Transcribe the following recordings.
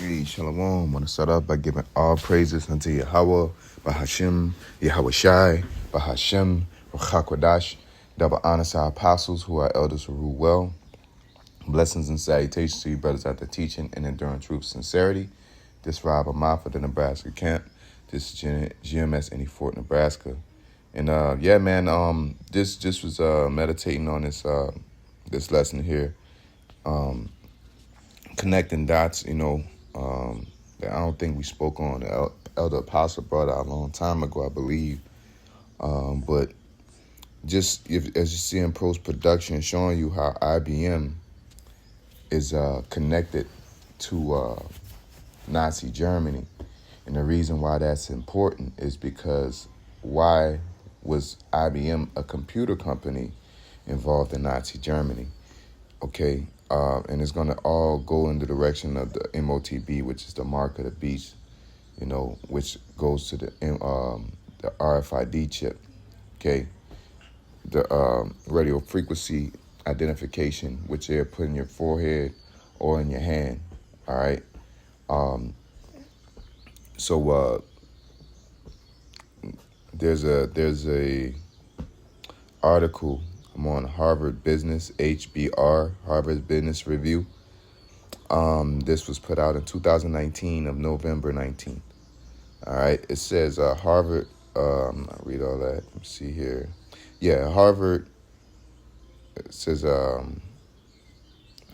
Hey, Shalom. I want to start off by giving all praises unto Yahweh, Bahashim, Yahweh Shai, Bahashem, Rachakwadash. Double honor to our apostles who are elders who rule well. Blessings and salutations to you brothers out there teaching and enduring truth sincerity. This Rob Amaf of the Nebraska camp. This is GMS any Fort, Nebraska. And this was meditating on this lesson here. Connecting dots, that I don't think we spoke on. The Elder Apostle brought out a long time ago, I believe. But just as you see in post-production, showing you how IBM is connected to Nazi Germany. And the reason why that's important is because why was IBM a computer company involved in Nazi Germany? Okay, and it's going to all go in the direction of the motb, which is the mark of the beast, which goes to the RFID chip. Okay, the radio frequency identification, which they're putting in your forehead or in your hand. All right. So there's a article. I'm on Harvard Business, HBR, Harvard Business Review. This was put out in 2019 of November 19th. All right. It says Harvard. I'll read all that. Let me see here. Yeah, Harvard. It says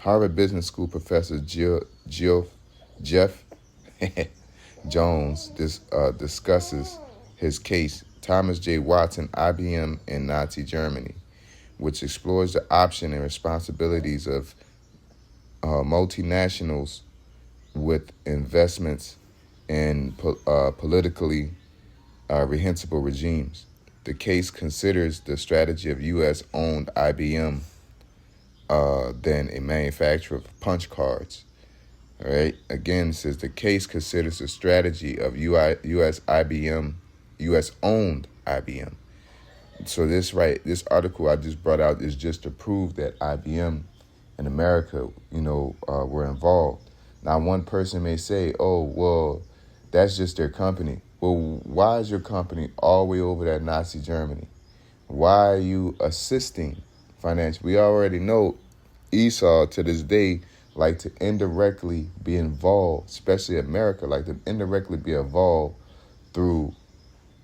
Harvard Business School professor Jeff Jones discusses his case, Thomas J. Watson, IBM in Nazi Germany, which explores the option and responsibilities of multinationals with investments in politically reprehensible regimes. The case considers the strategy of U.S.-owned IBM, then a manufacturer of punch cards. All right. Again, it says the case considers the strategy of U.S.-owned IBM. So this article I just brought out is just to prove that IBM in America, were involved. Now, one person may say, "Oh, well, that's just their company." Well, why is your company all the way over there in Nazi Germany? Why are you assisting financially? We already know Esau to this day like to indirectly be involved, especially America, like to indirectly be involved through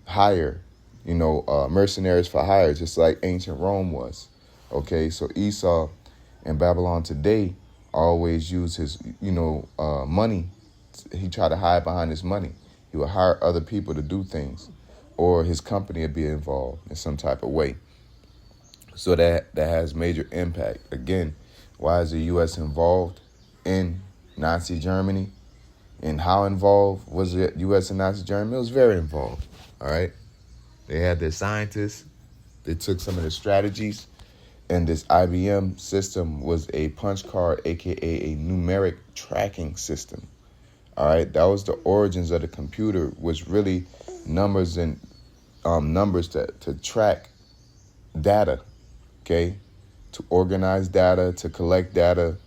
hire, mercenaries for hire, just like ancient Rome was. Okay, so Esau in Babylon today always use his, money. He tried to hide behind his money. He would hire other people to do things, or his company would be involved in some type of way. So that has major impact. Again, why is the U.S. involved in Nazi Germany? And how involved was the U.S. in Nazi Germany? It was very involved. All right. They had their scientists. They took some of the strategies. And this IBM system was a punch card, a.k.a. a numeric tracking system. All right. That was the origins of the computer, was really numbers and numbers to track data. Okay. To organize data, to collect data,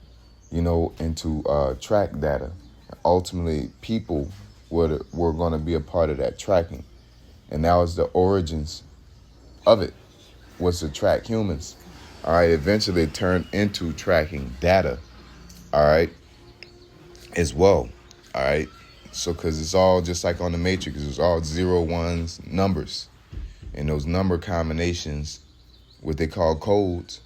and to track data. Ultimately, people were going to be a part of that tracking. And that was the origins of it, was to track humans. All right, eventually it turned into tracking data, all right, as well, all right. So, because it's all just like on the Matrix, it's all 0, 1s, numbers. And those number combinations, what they call codes,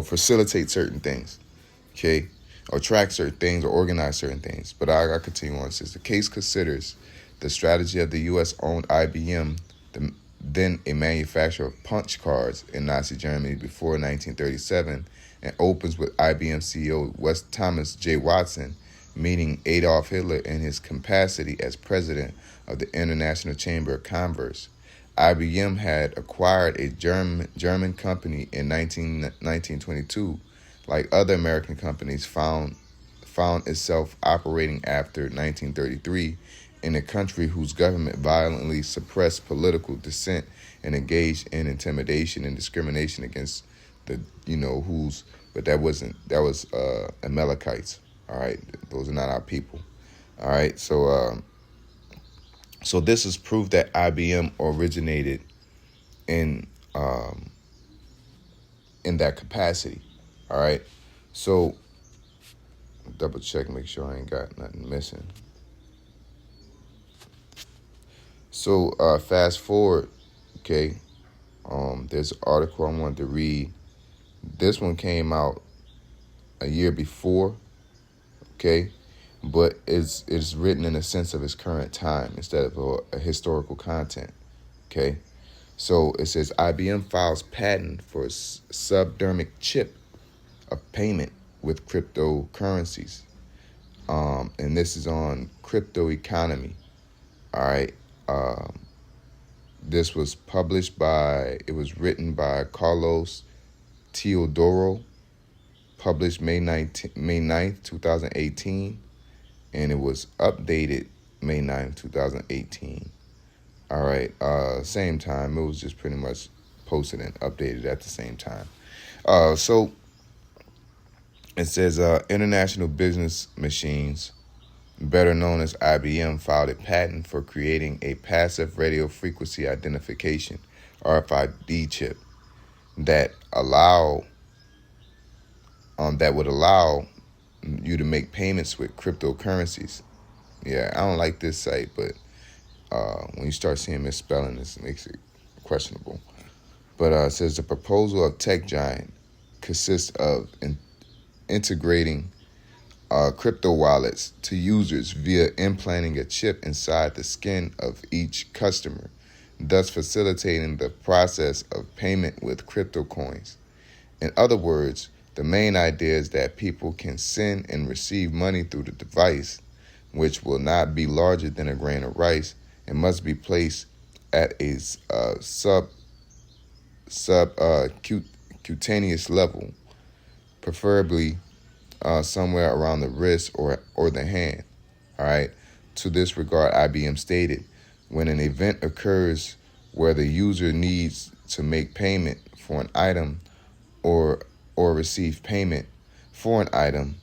facilitate certain things, okay, or track certain things or organize certain things. But I continue on. It says the case considers the strategy of the U.S.-owned IBM, then a manufacturer of punch cards in Nazi Germany before 1937, and opens with IBM CEO Thomas J. Watson meeting Adolf Hitler in his capacity as president of the International Chamber of Commerce. IBM had acquired a German company in 1922. Like other American companies, found itself operating after 1933 in a country whose government violently suppressed political dissent and engaged in intimidation and discrimination against the, but that was Amalekites. All right, those are not our people. All right, so this is proof that IBM originated in um, in that capacity. All right, so double check, make sure I ain't got nothing missing. So fast forward, okay. There's an article I wanted to read. This one came out a year before, okay, but it's written in a sense of its current time instead of a historical content, okay. So it says IBM files patent for a subdermic chip of payment with cryptocurrencies, and this is on crypto economy. All right. This was it was written by Carlos Teodoro, published May 9th, 2018, and it was updated May 9th, 2018. All right, same time. It was just pretty much posted and updated at the same time. So it says International Business Machines, better known as IBM, filed a patent for creating a passive radio frequency identification (RFID) chip that would allow you to make payments with cryptocurrencies. Yeah, I don't like this site, but when you start seeing misspelling, this makes it questionable. But it says the proposal of tech giant consists of integrating crypto wallets to users via implanting a chip inside the skin of each customer, thus facilitating the process of payment with crypto coins. In other words, the main idea is that people can send and receive money through the device, which will not be larger than a grain of rice and must be placed at a cutaneous level, preferably somewhere around the wrist or the hand. All right. To this regard, IBM stated, when an event occurs where the user needs to make payment for an item or receive payment for an item,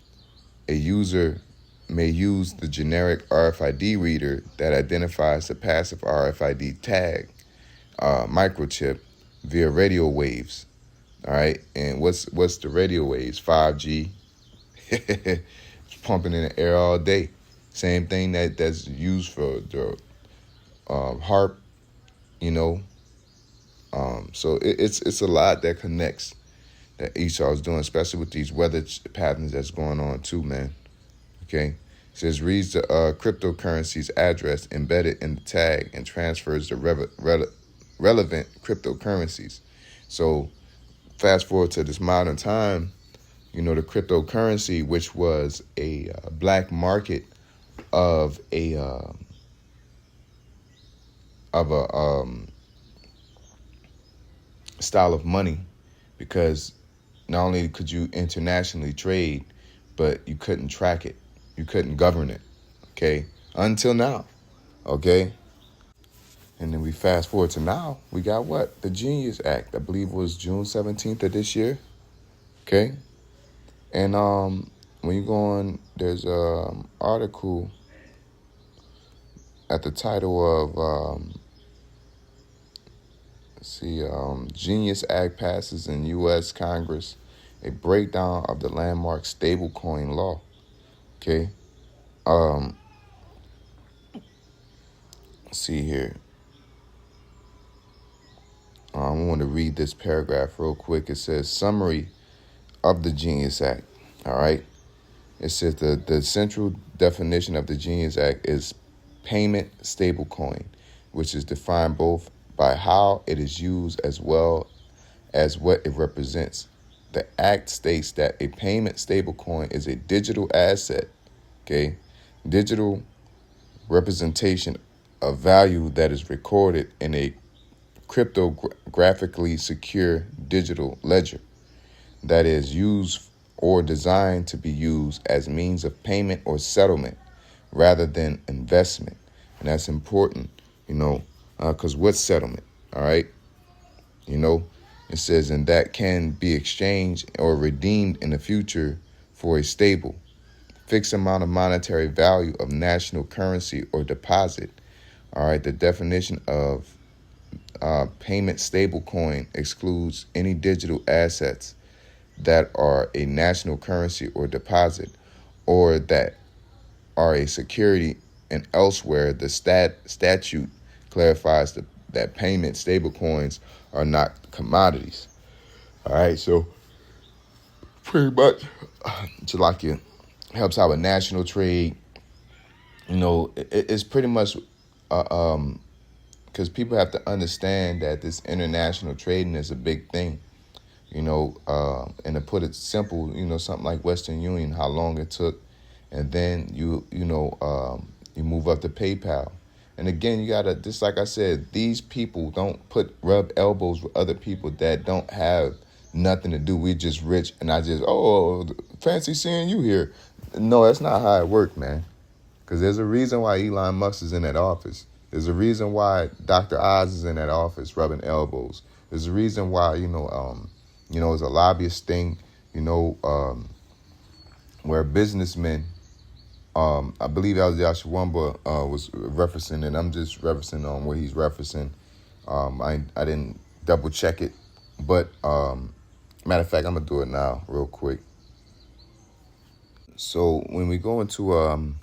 a user may use the generic RFID reader that identifies the passive RFID tag microchip via radio waves. All right. And what's the radio waves? 5G. It's pumping in the air all day. Same thing that's used for the HARP, you know. So it's a lot that connects that Esau is doing, especially with these weather patterns that's going on too, man. Okay. It says reads the cryptocurrency's address embedded in the tag and transfers the relevant cryptocurrencies. So fast forward to this modern time, you know, the cryptocurrency, which was a black market of a style of money, because not only could you internationally trade, but you couldn't track it, you couldn't govern it. Okay, until now. Okay, and then we fast forward to now. We got what? The Genius Act. I believe it was June 17th of this year. Okay. And when you go on, there's an article at the title of, Genius Act passes in U.S. Congress, a breakdown of the landmark stablecoin law. Okay. Let's see here. I want to read this paragraph real quick. It says, summary of the Genius Act. All right. It says the central definition of the Genius Act is payment stablecoin, which is defined both by how it is used as well as what it represents. The act states that a payment stablecoin is a digital asset, okay, digital representation of value that is recorded in a cryptographically secure digital ledger that is used or designed to be used as means of payment or settlement rather than investment. And that's important, you know, because what's settlement? All right. You know, It says, and that can be exchanged or redeemed in the future for a stable, fixed amount of monetary value of national currency or deposit. All right, the definition of payment stablecoin excludes any digital assets that are a national currency or deposit, or that are a security, and elsewhere the statute clarifies that payment stablecoins are not commodities. All right, so pretty much, Jalaki helps out with national trade. It's pretty much because people have to understand that this international trading is a big thing. And to put it simple, something like Western Union, how long it took, and then you move up to PayPal. And again, you gotta, just like I said, these people don't rub elbows with other people that don't have nothing to do. We're just rich, and fancy seeing you here. No, that's not how it worked, man. Because there's a reason why Elon Musk is in that office. There's a reason why Dr. Oz is in that office rubbing elbows. There's a reason why, it's a lobbyist thing, where businessmen, I believe Al Yashawamba was referencing, and I'm just referencing on what he's referencing. I didn't double check it, but matter of fact, I'm gonna do it now real quick. So when we go into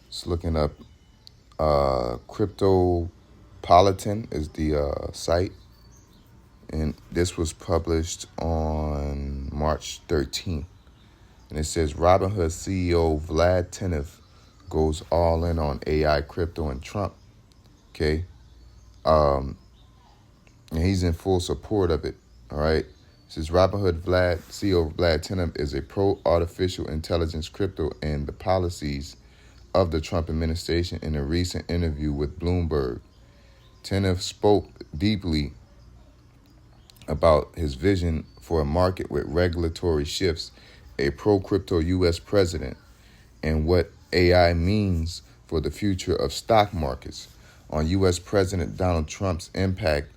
just looking up Cryptopolitan is the site, and this was published on March 13th. And it says Robinhood CEO Vlad Tenev goes all in on AI, crypto, and Trump. Okay. And he's in full support of it. All right. It says Robinhood CEO Vlad Tenev is a pro-artificial intelligence, crypto, and the policies of the Trump administration in a recent interview with Bloomberg. Tenev spoke deeply about his vision for a market with regulatory shifts, a pro-crypto U.S. president, and what AI means for the future of stock markets. On U.S. President Donald Trump's impact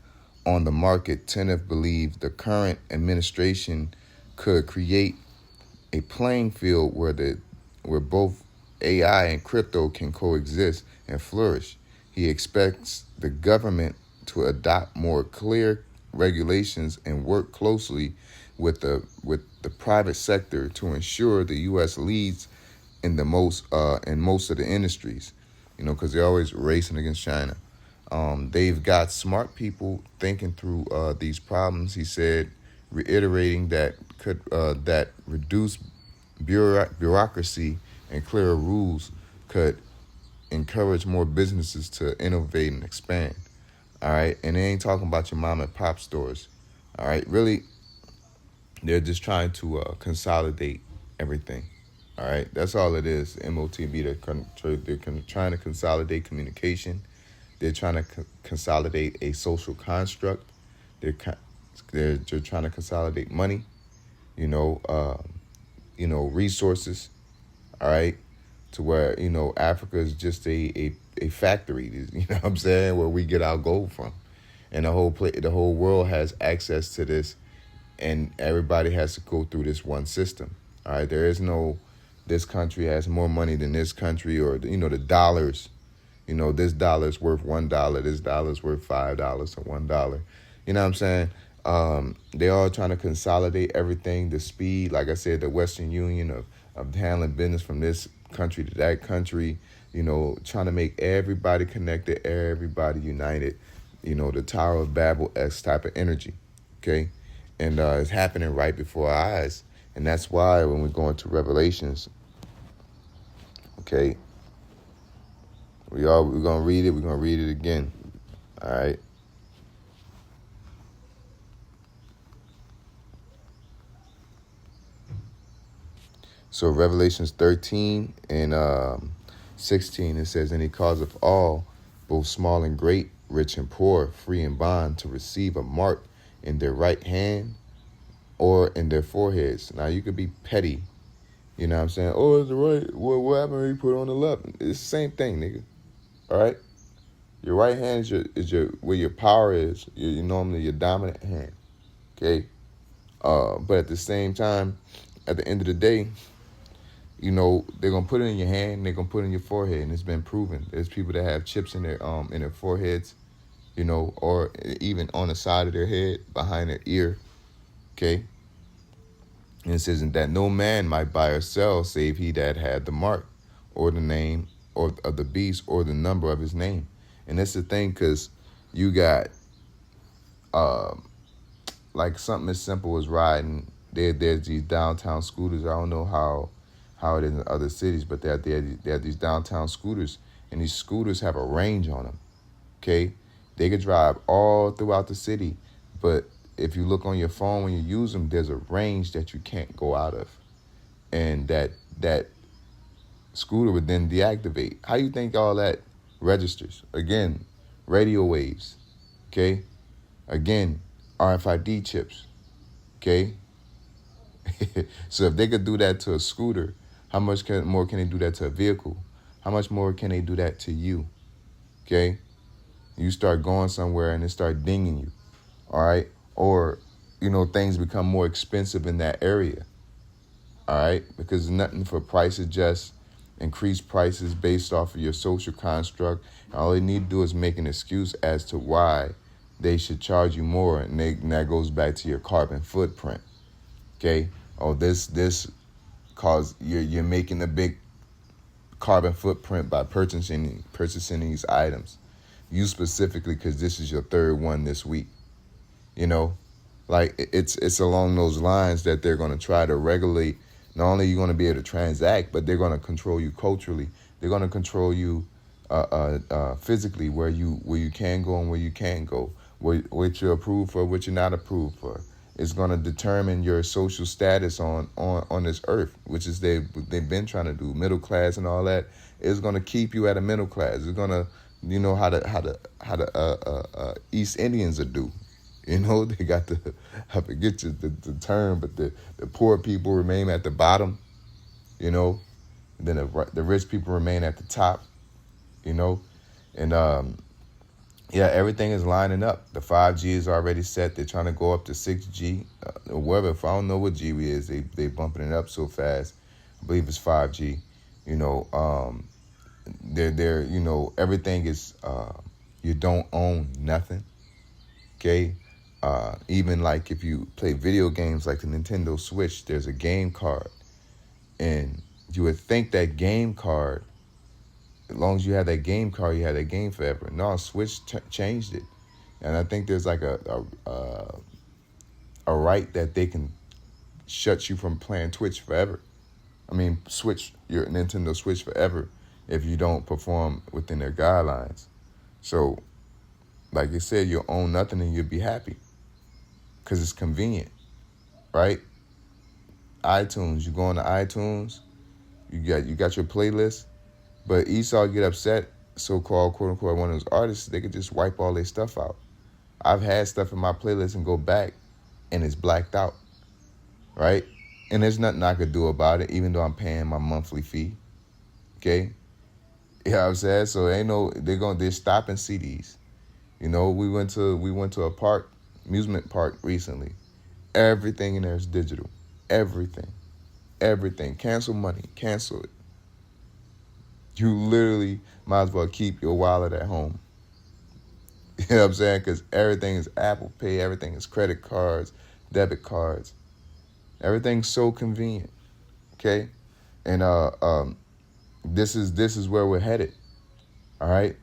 on the market, Tenev believed the current administration could create a playing field where both AI and crypto can coexist and flourish. He expects the government to adopt more clear regulations and work closely with the private sector to ensure the U.S. leads in most of the industries, because they're always racing against China. They've got smart people thinking through these problems. He said, reiterating that reduced bureaucracy and clearer rules could encourage more businesses to innovate and expand. All right, and they ain't talking about your mom and pop stores. All right, really, they're just trying to consolidate everything. All right, that's all it is. MOTB, they're trying to consolidate communication. They're trying to consolidate a social construct. They're trying to consolidate money. Resources. All right, to where Africa is just a factory. You know what I'm saying, where we get our gold from, and the whole world has access to this, and everybody has to go through this one system. All right, there is no, this country has more money than this country, or the dollars. This dollar's worth $1. This dollar's worth $5 or $1. You know what I'm saying? They're all trying to consolidate everything. The speed, like I said, the Western Union of handling business from this country to that country. Trying to make everybody connected, everybody united. The Tower of Babel-esque type of energy. Okay, and it's happening right before our eyes, and that's why when we go into Revelations, okay. We're gonna read it. We're gonna read it again. All right. So Revelations 13 and 16, it says, "And he causeth all, both small and great, rich and poor, free and bond, to receive a mark in their right hand or in their foreheads." Now you could be petty. You know what I'm saying? Oh, it's the right. What happened when you put it on the left? It's the same thing, nigga. All right. Your right hand is your where your power is. You're normally your dominant hand. Okay. But at the same time, at the end of the day, they're gonna put it in your hand, they're gonna put it in your forehead, and it's been proven. There's people that have chips in their foreheads, or even on the side of their head, behind their ear. Okay. And it says that no man might buy or sell save he that had the mark, or the name, or of the beast, or the number of his name. And that's the thing, because you got like something as simple as riding. There's these downtown scooters. I don't know how it is in other cities, but they have these downtown scooters, and these scooters have a range on them. Okay, they could drive all throughout the city, but if you look on your phone when you use them, there's a range that you can't go out of, and that scooter would then deactivate. How you think all that registers? Again, radio waves. Okay, again, RFID chips. Okay. So if they could do that to a scooter, how much more can they do that to a vehicle? How much more can they do that to you? Okay. You start going somewhere and it start dinging you. All right. Or, things become more expensive in that area. All right. Because nothing for price adjust, increase prices based off of your social construct. All they need to do is make an excuse as to why they should charge you more. And that goes back to your carbon footprint. Okay. Oh, this cause you're making a big carbon footprint by purchasing these items. You specifically, because this is your third one this week. Like it's along those lines that they're going to try to regulate. Not only are you going to be able to transact, but they're going to control you culturally. They're going to control you physically, where you can go and where you can't go, what you're approved for, what you're not approved for. It's going to determine your social status on this earth, which is they've been trying to do. Middle class and all that. It's going to keep you at a middle class. It's going to, how the East Indians are do. They got I forget the term, but the poor people remain at the bottom. And then the rich people remain at the top. And yeah, everything is lining up. The 5G is already set. They're trying to go up to 6G or whatever. If I don't know what G is, they bumping it up so fast. I believe it's 5G. They're everything is you don't own nothing. Okay, even like if you play video games like the Nintendo Switch, there's a game card, and you would think that game card, as long as you have that game card, you have that game forever. No, Switch changed it, and I think there's like a right that they can shut you from playing Twitch forever. I mean, switch your Nintendo Switch forever if you don't perform within their guidelines. So, like I said, you'll own nothing and you'll be happy because it's convenient, right? iTunes, you go on to iTunes, you got your playlist. But Esau get upset, so-called, quote-unquote, one of those artists, they could just wipe all their stuff out. I've had stuff in my playlist and go back, and it's blacked out, right? And there's nothing I could do about it, even though I'm paying my monthly fee, okay? You know what I'm saying? So they're stopping CDs. We went to a park, amusement park recently. Everything in there is digital. Everything. Cancel money. Cancel it. You literally might as well keep your wallet at home. You know what I'm saying? Because everything is Apple Pay, everything is credit cards, debit cards. Everything's so convenient. Okay? And this is where we're headed. All right?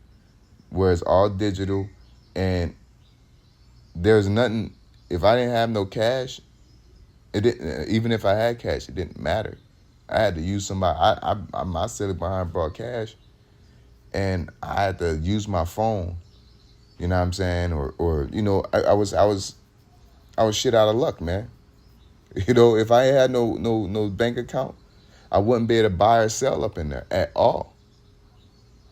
Where it's all digital, and there's nothing. If I didn't have no cash, it didn't. Even if I had cash, it didn't matter. I had to use somebody. I sitting behind brought cash, and I had to use my phone. You know what I'm saying? Or I was shit out of luck, man. If I had no bank account, I wouldn't be able to buy or sell up in there at all.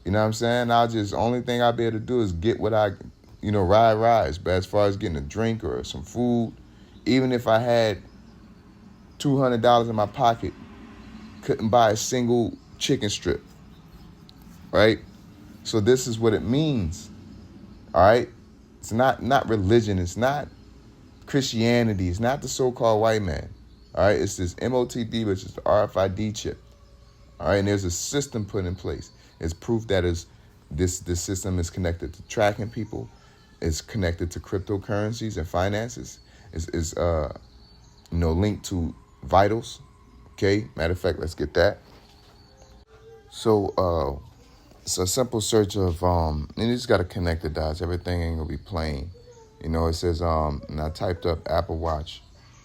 You know what I'm saying? Only thing I'd be able to do is get what I, rides. But as far as getting a drink or some food, even if I had $200 in my pocket, couldn't buy a single chicken strip, right? So this is what it means, all right? It's not religion. It's not Christianity. It's not the so-called white man. All right, it's this motb, which is the RFID chip. All right, and there's a system put in place. It's proof that this system is connected to tracking people. It's connected to cryptocurrencies and finances. It's linked to vitals. Okay, matter of fact, let's get that. So it's a simple search of and you just got to connect the dots. Everything ain't gonna be plain. It says and I typed up Apple Watch.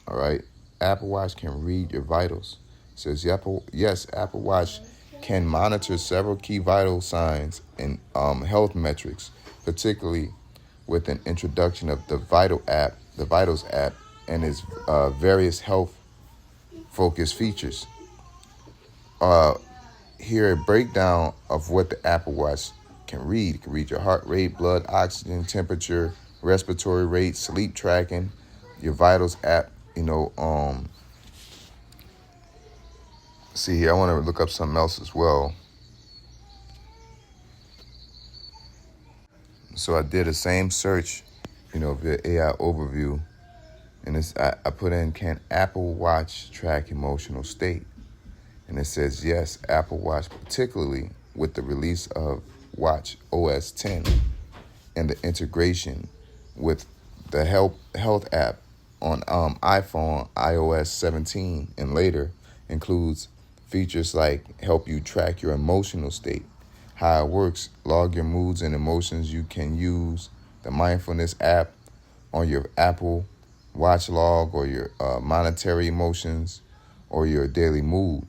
All right, Apple Watch can read your vitals. It says yes, Apple Watch can monitor several key vital signs and health metrics, particularly with an introduction of the Vitals app, and its various health focused features. Here a breakdown of what the Apple Watch can read. It can read your heart rate, blood oxygen, temperature, respiratory rate, sleep tracking, your Vitals app. See here, I want to look up something else as well. So I did the same search, via AI overview, and I put in, can Apple Watch track emotional state? And it says yes, Apple Watch, particularly with the release of Watch OS 10 and the integration with the health app on iPhone iOS 17 and later, includes features like help you track your emotional state, how it works, log your moods and emotions. You can use the mindfulness app on your Apple Watch log, or your monetary emotions, or your daily mood.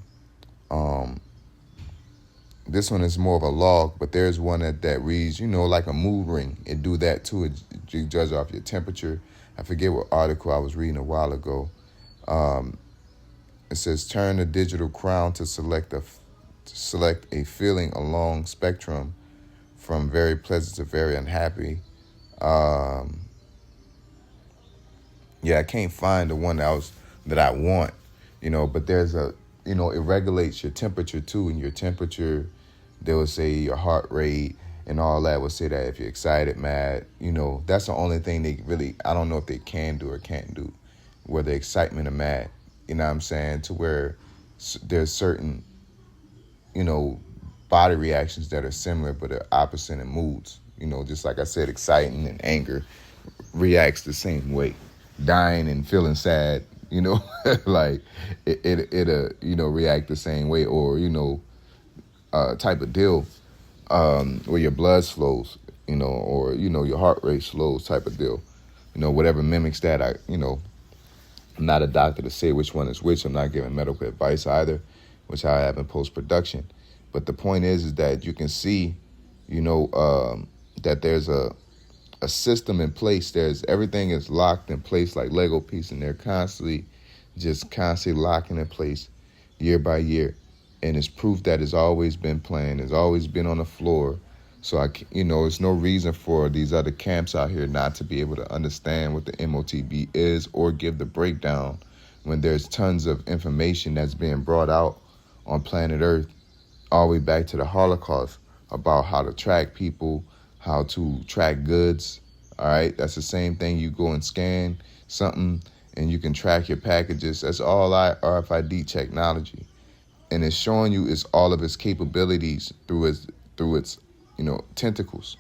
This one is more of a log, but there's one that reads, like a mood ring. It do that too. You judge off your temperature. I forget what article I was reading a while ago. It says turn the digital crown to select a feeling along spectrum from very pleasant to very unhappy. Yeah, I can't find the one that I want, but there's it regulates your temperature too, and your temperature, they will say your heart rate and all that will say that if you're excited, mad, that's the only thing they really, I don't know if they can do or can't do, whether excitement or mad, what I'm saying, to where there's certain, body reactions that are similar but are opposite in moods. Just like I said, exciting and anger reacts the same way. Dying and feeling sad, like it'll react the same way, or type of deal, where your blood slows, or your heart rate slows, type of deal, whatever mimics that. I'm not a doctor to say which one is which. I'm not giving medical advice either, which I have in post production. But the point is that you can see, that there's a system in place. Everything is locked in place like Lego piece, and they're constantly locking in place year by year. And it's proof that it's always been planned. It's always been on the floor. So it's no reason for these other camps out here not to be able to understand what the MOTB is or give the breakdown, when there's tons of information that's being brought out on planet Earth all the way back to the Holocaust about how to track people, how to track goods. All right, that's the same thing. You go and scan something and you can track your packages. That's all RFID technology, and it's showing you all of its capabilities through its tentacles.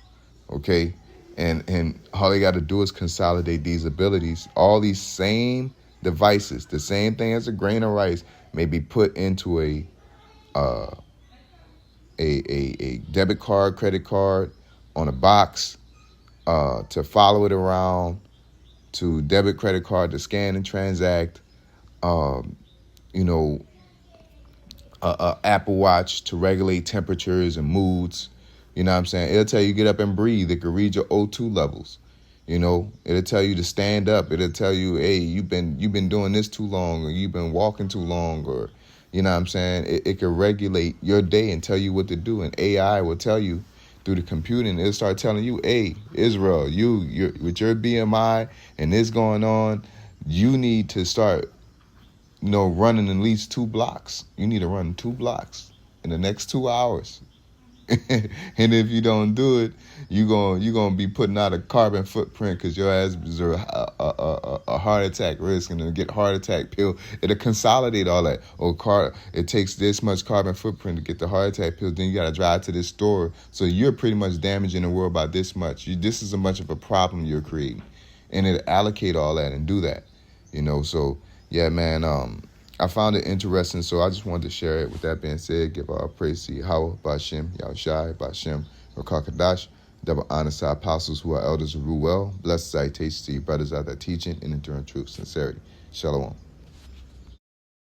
Okay, and all they got to do is consolidate these abilities. All these same devices, the same thing as a grain of rice, may be put into a debit card, credit card, on a box, to follow it around, to debit, credit card to scan and transact, Apple Watch to regulate temperatures and moods. You know what I'm saying? It'll tell you get up and breathe. It can read your O2 levels. It'll tell you to stand up. It'll tell you, hey, you've been doing this too long, or you've been walking too long, or you know what I'm saying? It can regulate your day and tell you what to do. And AI will tell you through the computing. It'll start telling you, hey, Israel, you're with your BMI and this going on, you need to start, running at least 2 blocks. You need to run 2 blocks in the next 2 hours. And if you don't do it, you gonna be putting out a carbon footprint because your ass is a heart attack risk, and then get heart attack pill. It'll consolidate all that. It takes this much carbon footprint to get the heart attack pill. Then you gotta drive to this store. So you're pretty much damaging the world by this much. This is a much of a problem you're creating, and it allocate all that and do that. So yeah, man. I found it interesting, so I just wanted to share it. With that being said, give all praise to Yahweh, Bashem, Yahushai, Bashem, Rakakadash, double honest to our apostles who are elders who rule well. Blessed salutations to you brothers out there teaching and enduring truth, sincerity. Shalom.